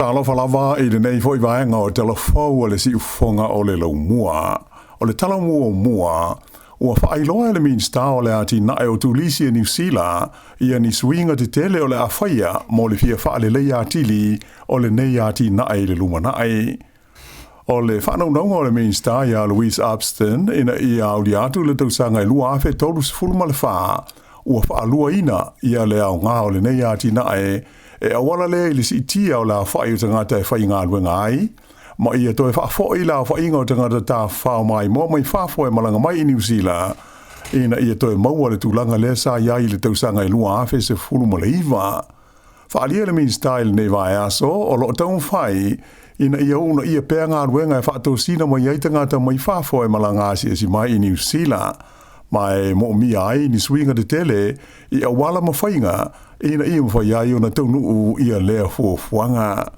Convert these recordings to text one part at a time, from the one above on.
Tala falava I le nei foi vaenga o telefou o le si ufonga o le laumua. O le talamua ua whaailoa le minsta o le ati nae o tulisi e New Zealand ia ni swinga te tele o le awhaia mo le fia whaale leia atili o le nei ati nae le lumanae. O le whanaunga o le minsta ia Louise Upston ina ia audi atu le tausanga I lua afe tolu sifulma le wha ua whaalua ina ia le au ngā o le nei ati nae e awala le ili si itia o la whai o tangata e whai ngā luenga ai. Ma ia toi whaafo I la whainga o tangata tā whao mai mo mai whaafo e malanga mai I New Zealand. Ina ia toi maua le tūlanga le sa iai le tausanga I lua afe se fulu ma le iwa. Whaalia le min style ne vai aso o lo taun whai ina ia una ia pēr ngā luenga e whaatou sina mai ai tangata mai whaafo e malanga asi si mai I New Zealand. Mai mo mi ai ni swinga de tele I awala ma whainga ina ia mwhai ai o na taunu ia lea fuafuanga.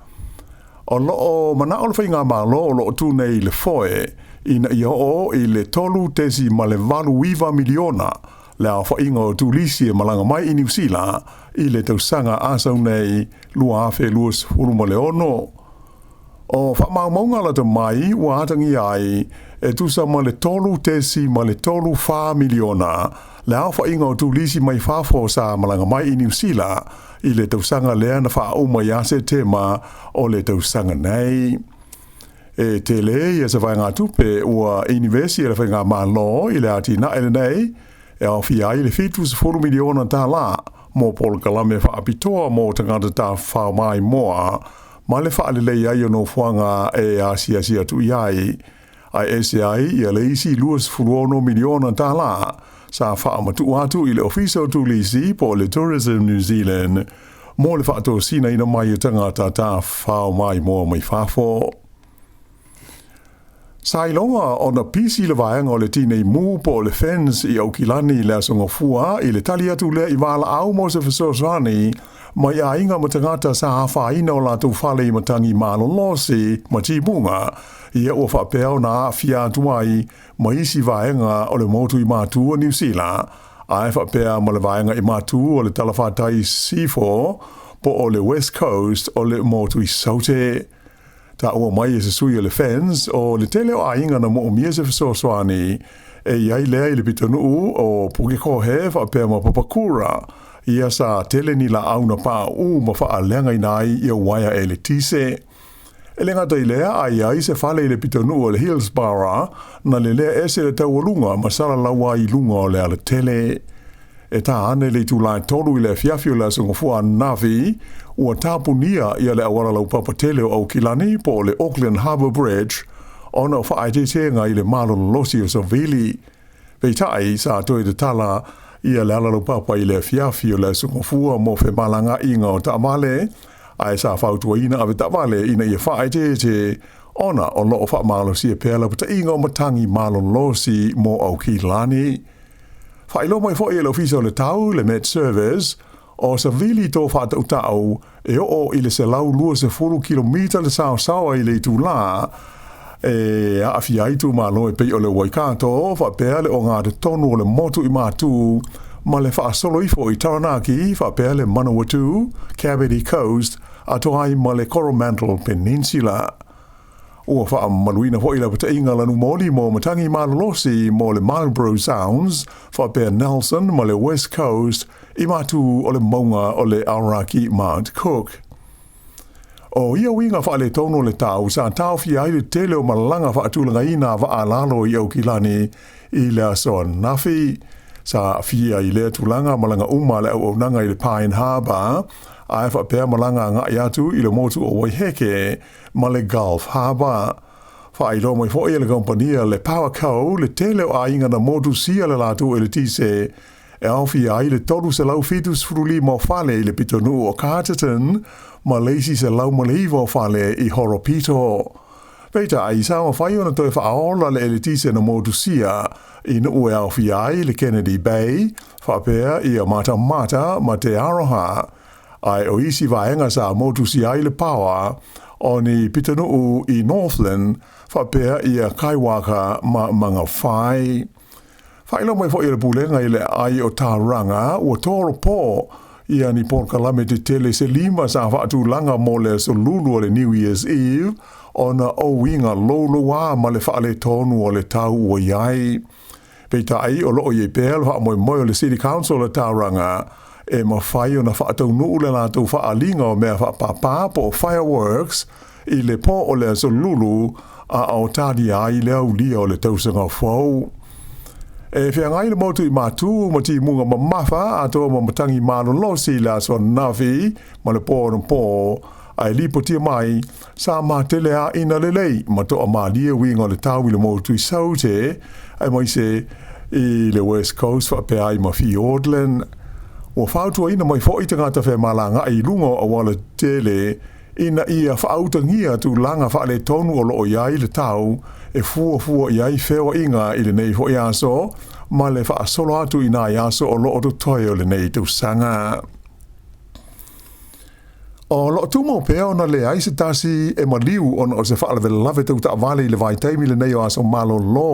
O loo mana o le whainga malo o loo tu nei le foe ina ia o I le tolu tesi ma le valu iwa miliona le a whainga o tulisi e malanga mai I New Zealand I le tausanga asau nei lua afe luas huruma le ono. O whamaunga la ta mai ua atangi ai e tusa ma le tolu tesi ma le tolu wha miliona le a whainga o tulisi mai whafo sa malanga mai I New Zealand I le tausanga lea na wha uma yase tema o le tausanga nei. E te le ia sa whai ngā tupe ua universi e le whai ngā malo I le ati na ele nei e au fia I le fitu sa 4 miliona Tala mo Paul Kalame wha apitoa mo tangata tā whao mai moa ma le wha alelei ai o no whanga e asia tu iai ai SCI ia le isi luas 4 miliona Tala sa whaamatu atu I le official tulisi po le Tourism New Zealand mo le whaato sina ina mai o tangata tā whao mai moa mai whafo. Sa ilonga o na pisi le vaenga o le tinei mu po le fens I Aukilani le asonga fua I le tali atu le I wala au mo se fesosani mai a inga ma tangata sa hawha ina o la tu whale I matangi malo losi ma tibunga ia ua whapea na fia tuai ma isi vaenga o le motu I matu o New Zealand ai whapea ma le vaenga I matu o le talawhatai C4 po o le West Coast o le motu I Saute. Ta ua mai e se sui o le fans o le tele o ainga na mo mia se fesoswani e iai lea I le pitanu o Pukeko he whapea ma Papakura ia sa tele ni la au na paa ma wha lenga inai ia waia e le tise. E le ngata I lea ai se whale I le pitanu o le Hillsborough na le lea ese le taualunga ma sala lawa I lunga o le ala tele. E tā ane le tūlai tolu I le fiafio le asungofua navi ua tāpunia ia le awara lau papatele o Aukilani po le Auckland Harbour Bridge ona o whaaiteteenga I le malolo losi o Savili. Peitai sa toi de Tala ia le ala lau papa I le fiafio le asungofua mo fe malanga inga o Tamale ai sa whautua ina ave Tamale ina ia whaaitetee ona o loo wha malo si e pēla puta inga o matangi malolo losi mo Aukilani. Whailo mai fo I le ofisa o le tau le Met Service o Savili tō whātau tau e o I le se lau lua se 4 kilomita le sao I le tūlā e a awhia tu malo e pei o le Waikato whapea le o ngā te tonu o le motu I mātū ma le whaasolo ifo I Taranaki whapea le Manawatu, Cavity Coast a tohai ma le Coromandel Peninsula. Ua wha maluina hoi la pata inga lanu moli mo matangi malolosi mo le Marlborough Sounds, whapea Nelson mo le West Coast, I matu o le maunga o le Aoraki Mount Cook. O ia winga wha le tono le tau, sa tau fia I le tele o malanga wha atulanga ina wha alalo I Aukilani I le asoa nafi. Sa fia I le tulanga malanga le au nanga I le Pine Harbour, ai whapea malanga ngā iatu I le motu o Waiheke ma le Gulf Harbour. Whairo mai fo I le kompania le Power Co le tele o ainga na motu sia le latu e le tise e awhi ai le toru se lau fitus fruli mo whale I le pitonu o Carterton ma leisi se lau malivo whale I Horopito. Peita ai Sāmoa whai ona toi whaola le ele tise na motu sia I nu ue awhi ai le Kennedy Bay whapea I a mata ma te aroha. Ai o isi vaenga sa motu si ai le pawa o ni pitanu I Northland whapea I a Kaiwaka ma manga whai. Whailo mai fo I le pulenga I le ai o Taranga ua toro pō ia ni por kalame te tele se lima sa whaatu langa mo le so lulu o le New Year's Eve, ona o winga lolo wa ma le whaale tonu o le tau o iai. Peita ai o loo ye pel wha moi o le City Council o Tauranga, e ma whai o na whaatau nuu le lātou whaalinga o mea whaapapa po fireworks i le po o le so lulu a Aotearoa i le au lia o le tausanga whau. E whia ngai le motu i mātū ma ti munga ma mawha a tō ma matangi mālo losi la so navi ma le pō ai lipo tia mai sa mā tele a ina lelei ma tō a mā lia winga le tau i le motu i saute ai mai se i le West Coast wha pe ai ma Fiordland. O whautua ina mai fo i tangata whea malanga i lungo a wala tele ina ia whautangia tu langa whaale tonu o loo iai le tau e fua iai whewa inga i le nei fo iaso ma le whaasolo atu ina iaso o loo tu toi o le nei tu sanga. O loo tumo peo na le aise tasi e maliu ona o se whaale vele lave tau ta vale i le vai taimi le nei o aso malo lo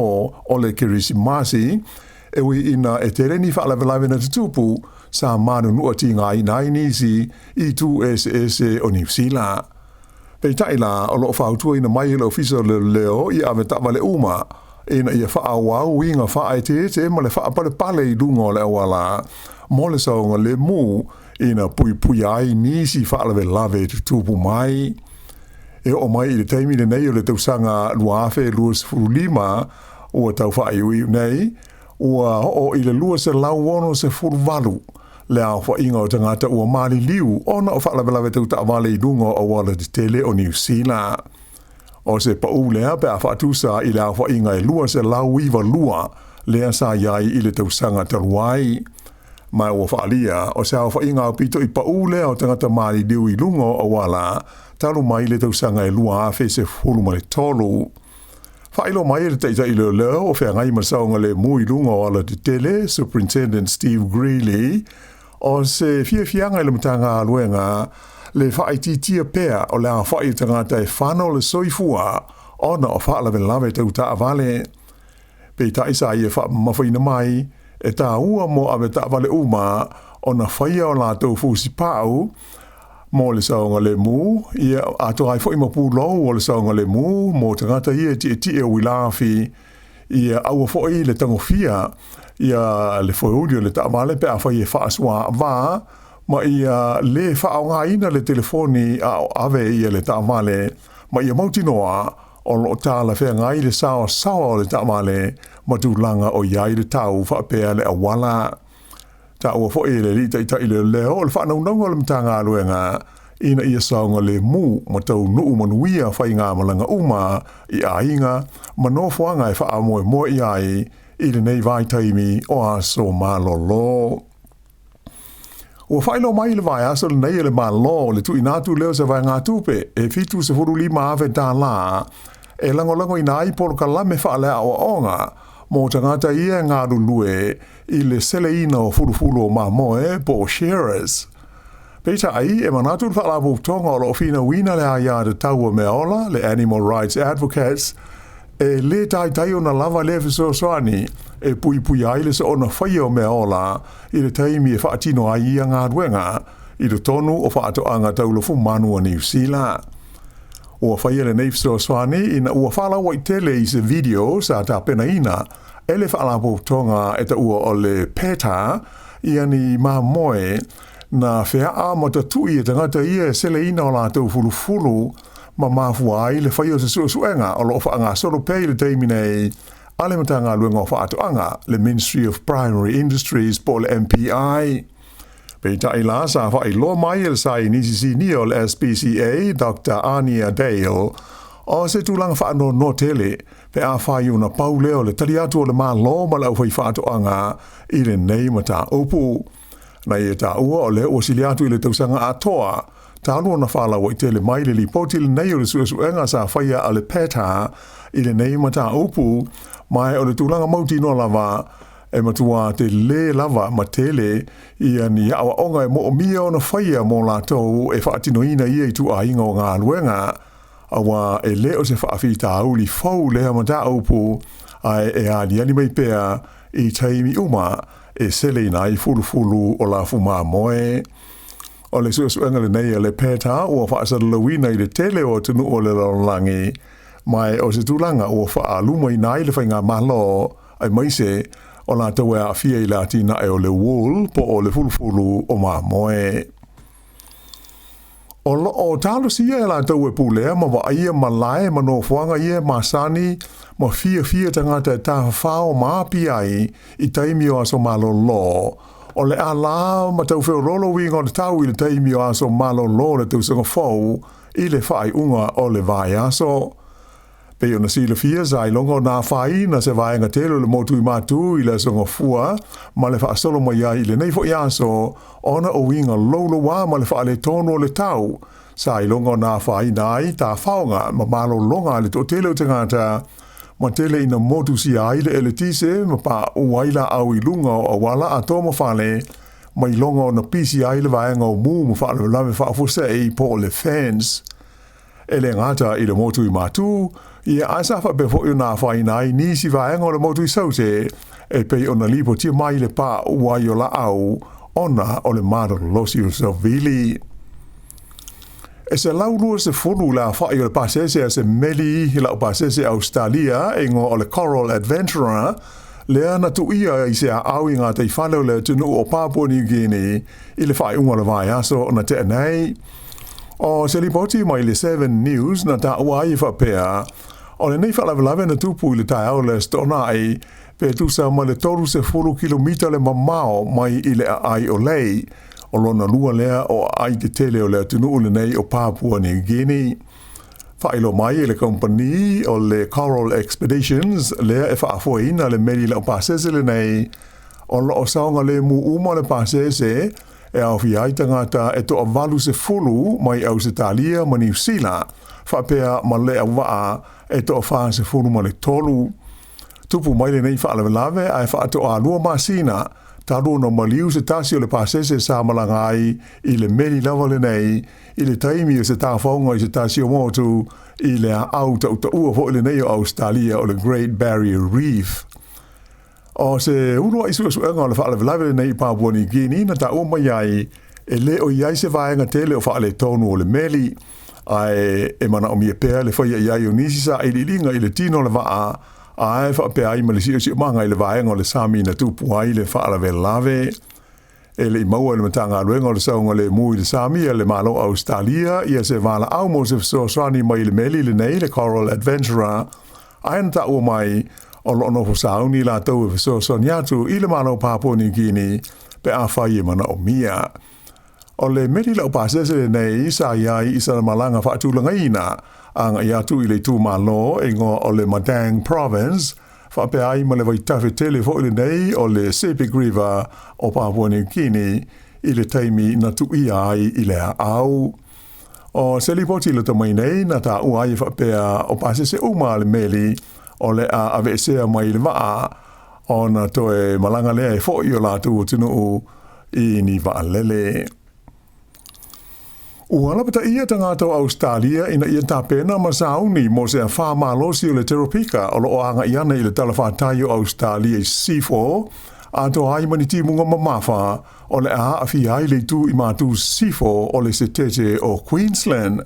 o le kirisimasi e wi ina e tereni whaale vele lave na tutupu sa manu nua ti ngai nai nisi i tu ese o New Zealand. Pei taila o loo whautua ina mai lo fisa le leo i ave tawale uma ina ia whaawau winga whae te ma le whaapale pale i dungo le awala mo le saonga le mu ina pui ai nisi whaalawe lave tutupu mai. E o mai i le taimi le nei o le tausanga luafe luas furulima ua tau whaaiui nei ua o i le luas e lauano se furuvalu le au wha inga o tangata ua mali liu ona o whaalawe tau ta wale i dungo o wala te tele o New Zealand. O se pa u lea pe a whaatusa i le au wha inga e lua se lau iwa lua lea sa iai i le tausanga taruai. Mai ua whaalia o se au wha inga o pito i pa u lea o tangata mali liu i lungo o wala talu mai le tausanga e lua afe se fulu male tolu. Whailo mai le teita i leo o whea ngai masaunga le mui lunga o ala te tele, Superintendent Steve Greeley, o se fianga i le matanga aluenga le whaititia pea o le a whai tangata e whano le soifua ona o whaalawe lawe tau ta avale. Pei ta isa i e mawhaina mai e ta ua mo ave ta avale uma ona whaia o la tau fusi pau mo le saonga le mu ia ato ai foi mapu lo o le saonga le mu mo tangata ia ti e wilafi ia au foi le tangofia ia le foi audio le tamale pe a foi faswa va ma ia le faonga ina le telefoni a ave ia le tamale ma ia mautinoa o lo tala fe ngai le sao le tamale ma tu langa o ia le tau fa pe le awala ta ua fo ele li ta ile leo le fa no le mtanga luenga ina ia saunga le mu ma tau nuu manuia fa inga malanga uma i ainga ma no foanga e fa mo i ai i le nei vai taimi o aso malolo. Ua whailo mai le vai aso le nei le malo le tu inatu leo se vai ngā tupe e fitu se furu lima ave Tala e lango ina ai por kalame fa le o onga mo tangata ia ngā rulue i le sele ina o furu o mamoe po sharers. Peita ai e manatu whaalapu tonga o lo fina wina le aia de taua meola, le Animal Rights Advocates, e le tai o na lava le fisosoani e pui ai le se ona whaia o meola i le taimi e whaatino ai ia ngā ruenga i le tonu o whaatoanga taulofu manu o New Zealand. Ua whaia le nei fisosoani ina ua whaalawa i tele i se video sa ta pena ina e le whaalapu tonga e ta ua o le peta i ani mamoe na whea a matatui e tangata ia sele ina o lātou fulu ma mafua ai le whaia se suenga o lo whaanga soro pei le teiminei ale matanga luenga o whaatoanga le Ministry of Primary Industries po le MPI. Pei tai la sa whai lo mai el sa inisisi ni o le SPCA Dr. Ania Dale o se tūlanga whaano no tele pe a whai una pau leo le taliatu o le maa lo ma lau whai whaatoanga i le nei mata opu. Na ia ta ua o le o siliatu i le tausanga atoa, ta alua na whala wa i tele mai le lipoti le nei o le suenga sa whaia a le peta i le nei mata upu, mai o le tūlanga mauti no lava e matua te le lava ma tele i ani awa onga e mo o mia o na whaia mo la tau e whaatino ina ia i tu a inga o ngā luenga, awa e le o se whaafita au li fau lea mata upu, ai e a ni mai pea i taimi uma, e sele nai fulu o la fuma moe. O le suenga le nei le peta o whaasara lawina I le tele o tunu o le lalangi, mai o se tūlanga o whaaluma I nai le whainga malo ai maise o la taua a fia I la tina e o le wool po o le fulufulu o ma moe. O talo sia e la taua pulea ma wa aia ma lae ma no fuanga ia ma sani ma fia tangata e taha whao ma piai I taimi o aso malo lo. O le ala ma tau wheo rolo winga o le tau I le taimi o aso malo lo le tau sanga fau I le whai unga o le vai aso. Pe ona sila fia zai longa na whai na se vaenga telo le motu I matu I le songa fua ma le wha solo mai ai le nei fo I aso ona o winga lolo wa ma le wha le tono o le tau. Sai longa na whai nai ta whaonga ma malo longa le to telo tangata ma tele ina motu si ai le eletise ma pa uwaila au I lunga o wala a toma whale mai longa o na pisi ai le vaenga o mu ma wha le lave wha fusei po le fans. Ele ngata I le motu I matu ia asafa be fo na whai nai nisi vaenga o le motu I saute e pe ona lipo tia mai le pa uwai o la au ona o le maro losi o savili. E se laurua se furu la whai o le pasese a se meli la o pasese Australia e ngo o le Coral Adventurer lea na tu ia I se a au inga te whanau le tunu o Papua New Guinea I le whai unga le vai aso na te nei. O se lipoti mai le 7 News na ta uai whapea o le nei whalawalawe na tupu I le tai au le stona ai pe tu sa ma le toru se furu kilomita le mamao mai I le ai o lei. O lona lua lea o ai te tele o lea tunu ule nei o Papua New Guinea. Whailo mai le company o le Coral Expeditions lea e whaafoina le meri le o pasese le nei. O lo o saunga le mu uma le pasese e au fiai tangata e to avalu se fulu mai au se talia ma New Zealand. Whapea ma le au waa e to wha se fulu ma le tolu. Tupu mai le nei whaalawelawe ai whaato a lua masina. Taro no maliu se tasi o le pasese sa malangai I le meri lava le nei I le taimi o se tāwhaunga I se tasi o motu I le au ta ua fo le nei o Australia o le Great Barrier Reef. O se unua isu suenga o le whaalawelawe le nei Papua New Guinea na ta ua mai ai e le o iai se vaenga tele o whaale tonu o le meli ai e mana o mia pēr le whaia iai o nisi sa I linga I le tino le waa ai fa pe ai mali si manga I le vaenga o le sami na tupu ai le whaalawelawe e le maua le matanga luenga o le saunga le mui le sami le malo Australia ia se vala au mo se so sani mai le meli le nei le Coral Adventurer ai na ta ua mai o lono fo sauni la tau e so soniatu I le malo Papua New Guinea pe a whai mana o mia. O le meri la o pasese le nei sa iai I sa malanga whaatulanga ina anga ia tu I le tu malo e ngo o le Madang Province whape ai ma le waitawe tele fo le nei o le Sepik River o Papua New Guinea I le taimi na tu ai I le au. O se li poti le tamai nei na ta uai whapea o pasese uma le meli o le a avesea mai le waa o na toe malanga lea e fo I o la tu tunu I ni waa lele. Uala pata ia tangata o Australia ina ia tapena ma sauni mo se a wha malosi o le Teropika o lo anga iana I le talawhatai o Australia C4 a to ai maniti munga mamafa o le a awhi ai le tu I matu C4 o le setete o Queensland.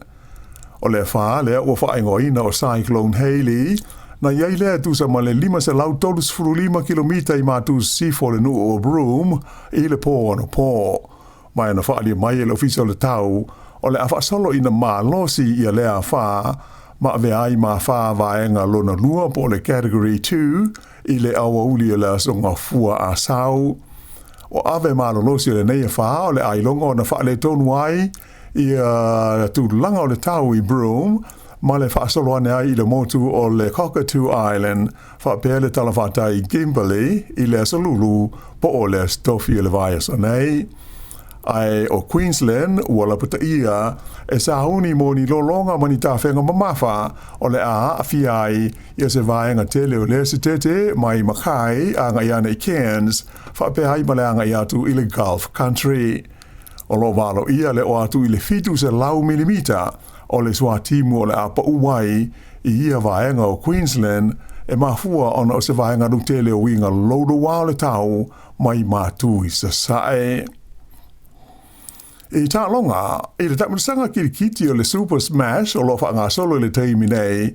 O le wha lea ua whaingoina o Cyclone Hayley na iai lea tu sa ma le 5 kilomita I matu C4 le nu o Broome I le pō ano pō. Mai ana whaalia mai e le ofisa o le tau o le afa solo ina malosi ia lea wha ma ve ai ma wha vaenga lona lua po le category 2 I le awa uli o le songa fua a sau. O ave malolosi o le nei wha o le ailonga o na wha le tonu ai ia tu langa o le tau I Broome ma le wha solo ane ai I le motu o le Cockatoo Island wha pēr le talawhatai Kimberley I le asalulu po o le stofi o le vaias o nei. Ai o Queensland wala puta ia e sa honi mo ni lolonga mani ta whenga mamafa o le a awhiai ia se vaenga tele o le se tete mai makai a ngai ana I Cairns whape hai ma le anga I atu I le Gulf Country. O lo walo ia le o atu I le fitu se lau milimita o le swa timu o le apa uwai I ia vaenga o Queensland e mafua ona o se vaenga nuk tele o winga lodo wao le tau mai matu I sa sae. E tā longa, e le tamasanga kiti o le Super Smash o lo whaanga solo le teimi nei,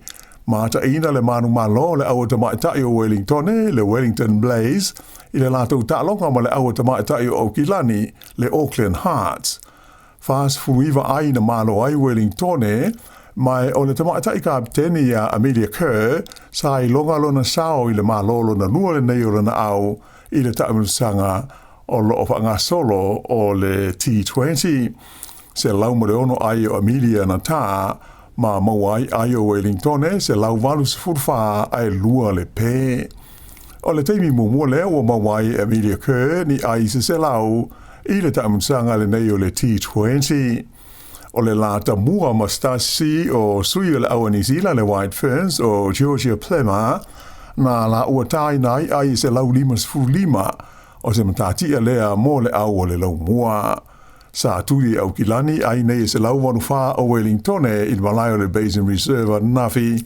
ma ta ina le manu malo le awa tamaitai o Wellington le Wellington Blaze, i le lātou tā longa ma le awa tamaitai o Kilani le Auckland Hearts. Fas fuiva ai na malo ai Wellington mai o le tamaitai kapteni a Amelia Kerr, sa i longa lona sao i le malo lona nua le nei o lana au, i le tamasanga o lo whaanga solo o le T20. Se lau mo le ono ai o Amelia na tā, ma mawai ai o Wellington se lau walu se furwha ai lua le pē. O le teimi mumua lea o mawai Amelia Kerr ni ai se lau i le tamusanga le nei o le T20. O le lata mua mastasi o sui o le awa New Zealand le White Ferns o Georgia Plema, na la ua tai nai ai se lau 5 o se matatia lea mo le au o le lau mua. Sa tuli au Kilani ai nei se lau wanu wha o Wellington i le malai o le Basin Reserve nafi,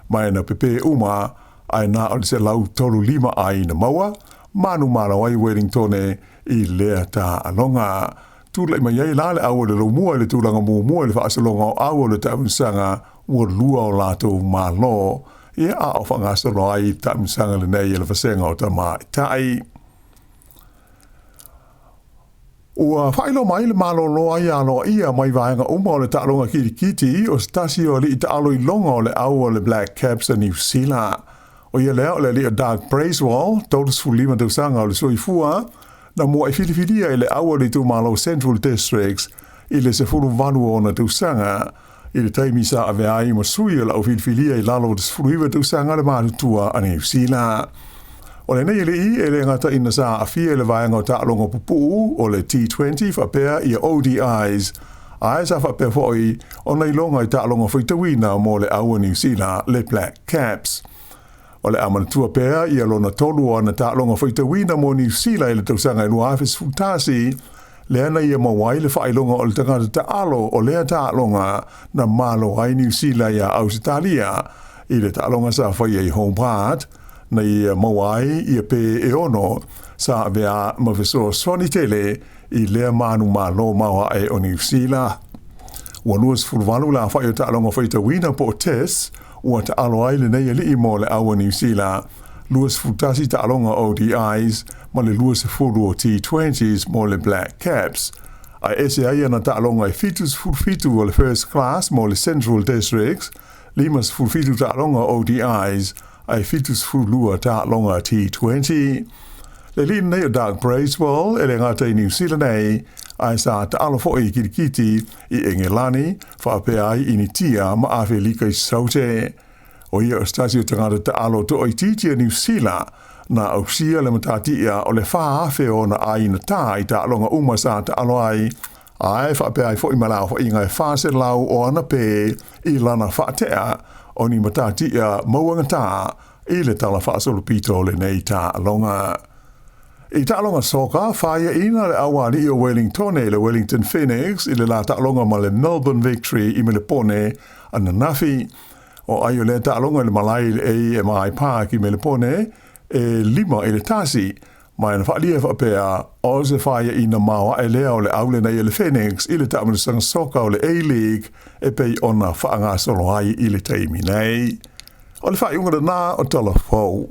mai na pepe uma ai na o se lau 5 ai na maua, manu mala ai Wellington i lea ta alonga. Tula i mai ei la le au o le lau mua le tūlanga mua le whaasalonga o au o le tamusanga ua lua o lato malo, ia a o whangasalo ai tamusanga le nei le whasenga o tamai tai. Ua whailo mai le malo loa i aloa ia mai vaenga uma o le ta'alonga kiti o stasi o li i ta'alo i longa o le au o le Black Caps a New Zealand. O ia lea o le li a Dark Bracewell, tautas fulima tausanga o le soifua, na mua i whiliwhilia i le au o le tu malo Central Districts i le se fulu vanu o na tausanga, i le taimi sa ave ai ma sui o la o whiliwhilia i lalo des fuluiva tausanga le mātutua a New Zealand. O le nei i le ngata ina sa a fia le vaenga o ta'alonga pupu o le T20 whapea i a ODIs. Ai sa whapea foi o nei longa i ta'alonga whaitawina mo le aua New Zealand le Black Caps. O le amanatua pea i a lona tolu o na ta'alonga whaitawina mo New Zealand i le tausanga i luafis futasi, le ana i a mawai le whailonga o le tangata ta'alo o lea ta'alonga na malo ai New Zealand i a Aotearoa i le ta'alonga sa whai i home part, na i mawai i a pe e ono sa vea mawhiso soni tele i lea manu malo mawa e o New Zealand. Ua luas fulwalu la whai o ta'alonga whaitawina po tes, ua ta'alo ai le nei li i mo le awa New Zealand, luas futasi ta'alonga ODIs, ma le luas fulu o T20s mo le Black Caps. Ai ese ai ana ta'alonga i fitus fulfitu o le First Class mo le Central Districts, limas fulfitu ta'alonga ODIs, ai fitus fulua ta'alonga T20. Le lina nei o Dark Bracewell, ele ngata i New Zealand ai sa ta'alo fo'i kiti i Engelani, whapea ai initia ma awhi lika i saute. O ia o stasi o tangata ta'alo to i titi a New Zealand, na au sia le matatia o le whaafe o na aina tā i ta'alonga uma sa ta'alo ai whapea ai fo'i malau fo'i ngai whase lau o ana pe i lana whaatea, o ni matatia mauanga tā i le tala whaasolo pito le nei tā alonga. I tā alonga soka, whaia ina le awali o Wellington le Wellington Phoenix i le la tā alonga ma le Melbourne Victory i me le pone ana nafi. O ai o le tā alonga le malai e mai pāki me le pone e 5 i le tasi, mai na whaalia whapea o se whaia ina mawa e lea o le aule nei le Phoenix i le tā amunusanga soka o le A-League e pei ona whaanga solo ai i le teimi nei. O le whaiunga na o tala fau.